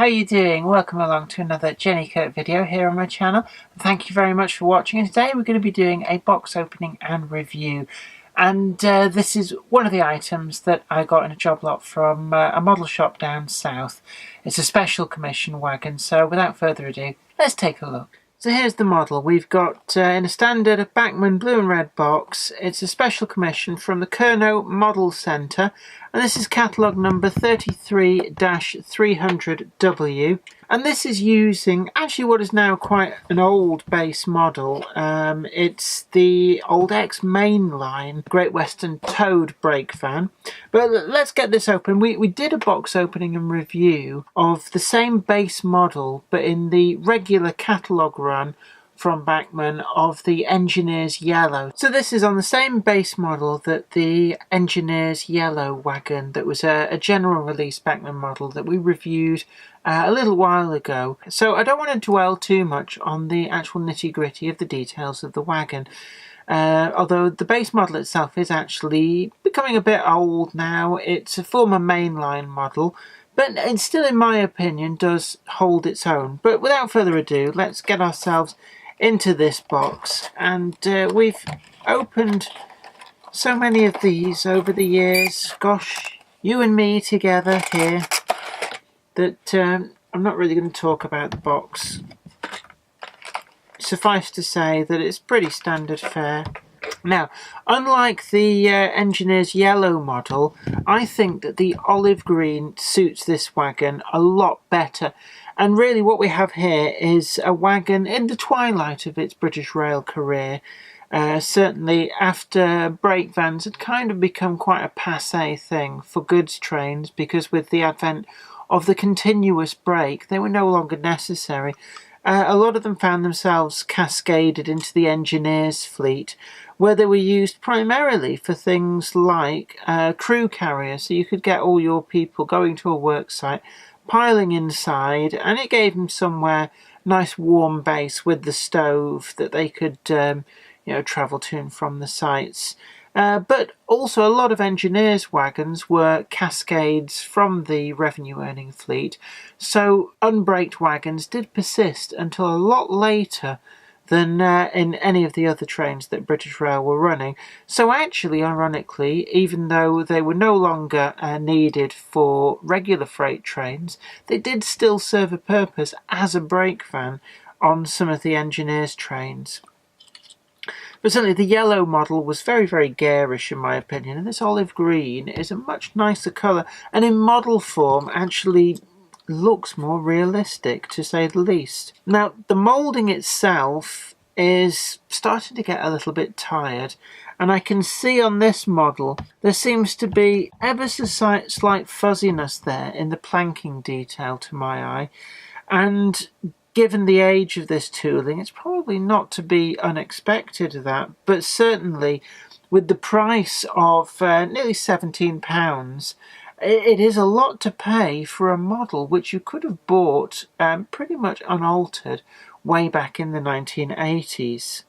how are you doing? Welcome along to another Jenny Kirk video here on my channel. Thank you very much for watching, and today we're going to be doing a box opening and review. And this is one of the items that I got in a job lot from a model shop down south. It's a special commission wagon, so without further ado, let's take a look. So here's the model. We've got in a standard Bachmann blue and red box. It's a special commission from the Kernow Model Centre, and this is catalogue number 33-300W. And this is using actually what is now quite an old base model. It's the old X mainline Great Western towed brake van. But let's get this open. We did a box opening and review of the same base model, but in the regular catalogue run from Bachmann of the Engineer's Yellow. So this is on the same base model that the Engineer's Yellow wagon that was a general release Bachmann model that we reviewed a little while ago. So I don't want to dwell too much on the actual nitty-gritty of the details of the wagon. Although the base model itself is actually becoming a bit old now. It's a former mainline model, but it still, in my opinion, does hold its own. But without further ado, let's get ourselves into this box. And we've opened so many of these over the years. Gosh, you and me together here, that I'm not really going to talk about the box. Suffice to say that it's pretty standard fare. Now, unlike the Engineer's Yellow model, I think that the olive green suits this wagon a lot better. And really what we have here is a wagon in the twilight of its British Rail career. Certainly after brake vans had kind of become quite a passé thing for goods trains, because with the advent of the continuous brake, they were no longer necessary. A lot of them found themselves cascaded into the engineers' fleet, where they were used primarily for things like crew carriers, so you could get all your people going to a work site, piling inside, and it gave them somewhere nice warm base with the stove that they could travel to and from the sites. But also a lot of engineers' wagons were cascades from the revenue-earning fleet, so unbraked wagons did persist until a lot later than in any of the other trains that British Rail were running. So actually, ironically, even though they were no longer needed for regular freight trains, they did still serve a purpose as a brake van on some of the engineers' trains. But certainly the yellow model was very, very garish in my opinion, and this olive green is a much nicer colour, and in model form actually looks more realistic, to say the least. Now, the moulding itself is starting to get a little bit tired, and I can see on this model there seems to be ever so slight fuzziness there in the planking detail to my eye, and given the age of this tooling, it's probably not to be unexpected of that, but certainly with the price of nearly £17, it is a lot to pay for a model which you could have bought pretty much unaltered way back in the 1980s.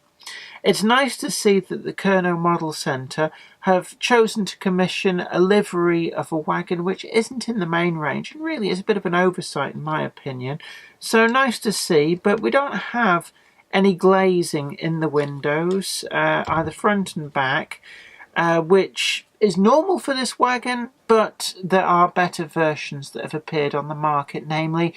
It's nice to see that the Kernow Model Centre have chosen to commission a livery of a wagon which isn't in the main range, and really is a bit of an oversight in my opinion. So nice to see, but we don't have any glazing in the windows, either front and back, which is normal for this wagon, but there are better versions that have appeared on the market, namely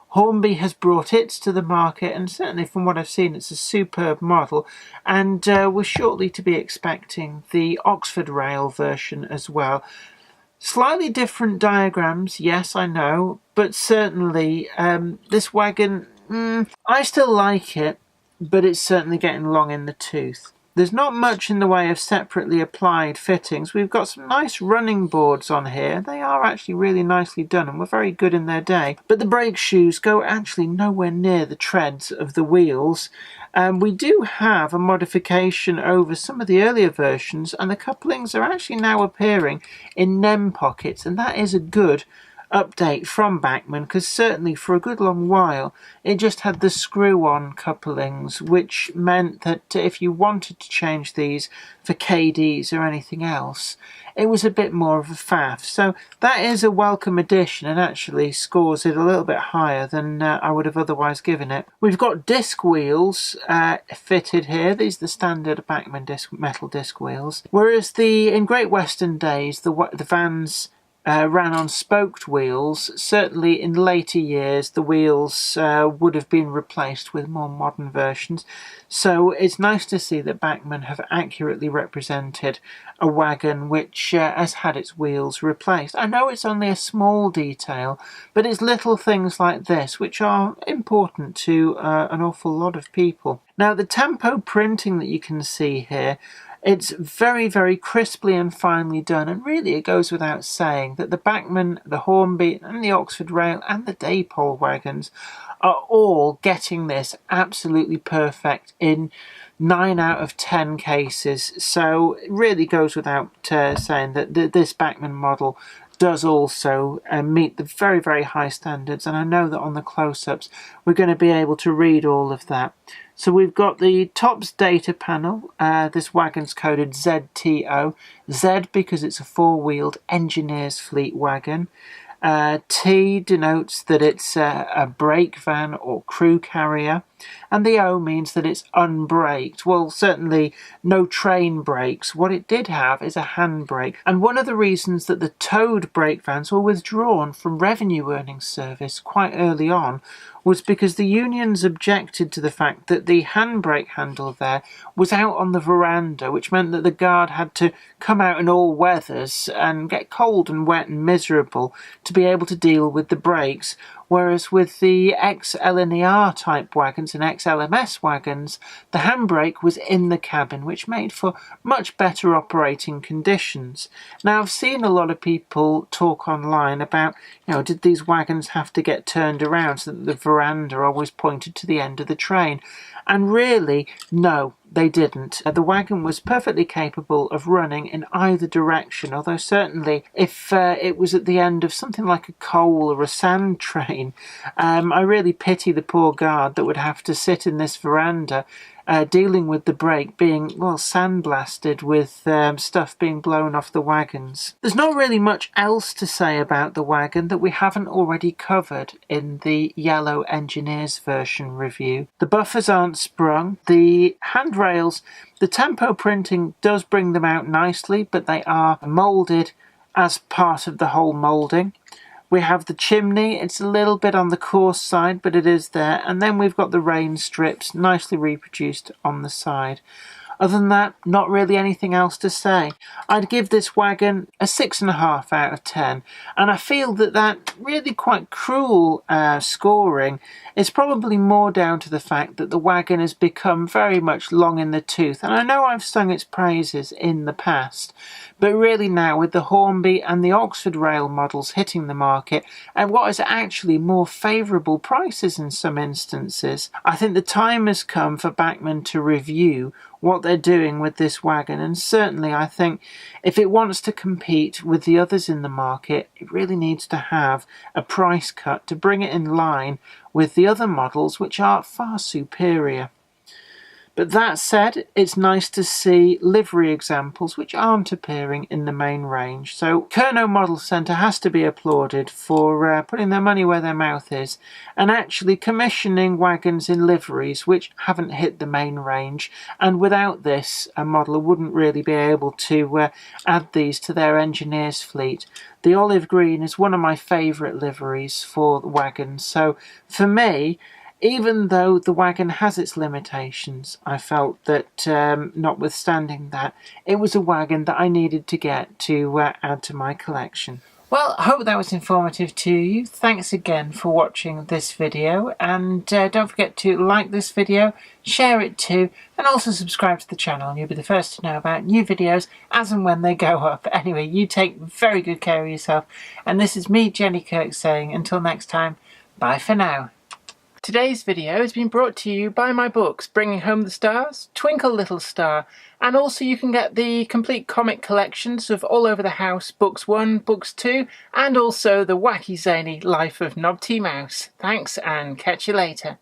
Hornby has brought its to the market, and certainly from what I've seen it's a superb model, and we're shortly to be expecting the Oxford Rail version as well. Slightly different diagrams, yes I know, but certainly this wagon, I still like it, but it's certainly getting long in the tooth. There's not much in the way of separately applied fittings. We've got some nice running boards on here. They are actually really nicely done and were very good in their day. But the brake shoes go actually nowhere near the treads of the wheels. We do have a modification over some of the earlier versions, and the couplings are actually now appearing in NEM pockets, and that is a good update from Bachmann, because certainly for a good long while it just had the screw-on couplings, which meant that if you wanted to change these for KDs or anything else, it was a bit more of a faff. So that is a welcome addition and actually scores it a little bit higher than I would have otherwise given it. We've got disc wheels fitted here. These are the standard Bachmann metal disc wheels, whereas in Great Western days the vans ran on spoked wheels. Certainly in later years the wheels would have been replaced with more modern versions, so it's nice to see that Bachmann have accurately represented a wagon which has had its wheels replaced. I know it's only a small detail, but it's little things like this which are important to an awful lot of people. Now, the tempo printing that you can see here, it's very, very crisply and finely done, and really it goes without saying that the Bachmann, the Hornby and the Oxford Rail and the Daypole wagons are all getting this absolutely perfect in 9 out of 10 cases. So it really goes without saying that this Bachmann model does also meet the very, very high standards, and I know that on the close-ups we're going to be able to read all of that. So we've got the TOPS data panel. This wagon's coded ZTO. Z because it's a four-wheeled engineer's fleet wagon. T denotes that it's a brake van or crew carrier, and the O means that it's unbraked. Well, certainly no train brakes. What it did have is a handbrake, and one of the reasons that the towed brake vans were withdrawn from revenue earning service quite early on was because the unions objected to the fact that the handbrake handle there was out on the veranda, which meant that the guard had to come out in all weathers and get cold and wet and miserable to be able to deal with the brakes. Whereas with the ex-LNER type wagons and ex-LMS wagons, the handbrake was in the cabin, which made for much better operating conditions. Now, I've seen a lot of people talk online about, did these wagons have to get turned around so that the veranda always pointed to the end of the train? And really, no, they didn't. The wagon was perfectly capable of running in either direction, although certainly if it was at the end of something like a coal or a sand train, I really pity the poor guard that would have to sit in this veranda dealing with the brake being, well, sandblasted with stuff being blown off the wagons. There's not really much else to say about the wagon that we haven't already covered in the yellow engineers version review. The buffers aren't sprung. The handrails, the tempo printing does bring them out nicely, but they are moulded as part of the whole moulding. We have the chimney. It's a little bit on the coarse side, but it is there. And then we've got the rain strips nicely reproduced on the side. Other than that, not really anything else to say. I'd give this wagon a 6.5 out of 10, and I feel that really quite cruel scoring is probably more down to the fact that the wagon has become very much long in the tooth, and I know I've sung its praises in the past, but really now with the Hornby and the Oxford Rail models hitting the market at what is actually more favourable prices in some instances, I think the time has come for Bachmann to review what they're doing with this wagon, and certainly I think if it wants to compete with the others in the market, it really needs to have a price cut to bring it in line with the other models, which are far superior. But that said, it's nice to see livery examples which aren't appearing in the main range. So Kernow Model Centre has to be applauded for putting their money where their mouth is and actually commissioning wagons in liveries which haven't hit the main range. And without this, a modeller wouldn't really be able to add these to their engineers' fleet. The olive green is one of my favourite liveries for the wagons. So for me, even though the wagon has its limitations, I felt that, notwithstanding that, it was a wagon that I needed to get to add to my collection. Well, I hope that was informative to you. Thanks again for watching this video, and don't forget to like this video, share it too, and also subscribe to the channel, and you'll be the first to know about new videos as and when they go up. Anyway, you take very good care of yourself, and this is me, Jenny Kirk, saying until next time, bye for now. Today's video has been brought to you by my books, Bringing Home the Stars, Twinkle Little Star, and also you can get the complete comic collections of All Over the House, Books 1, Books 2, and also the wacky zany Life of Knobty Mouse. Thanks and catch you later.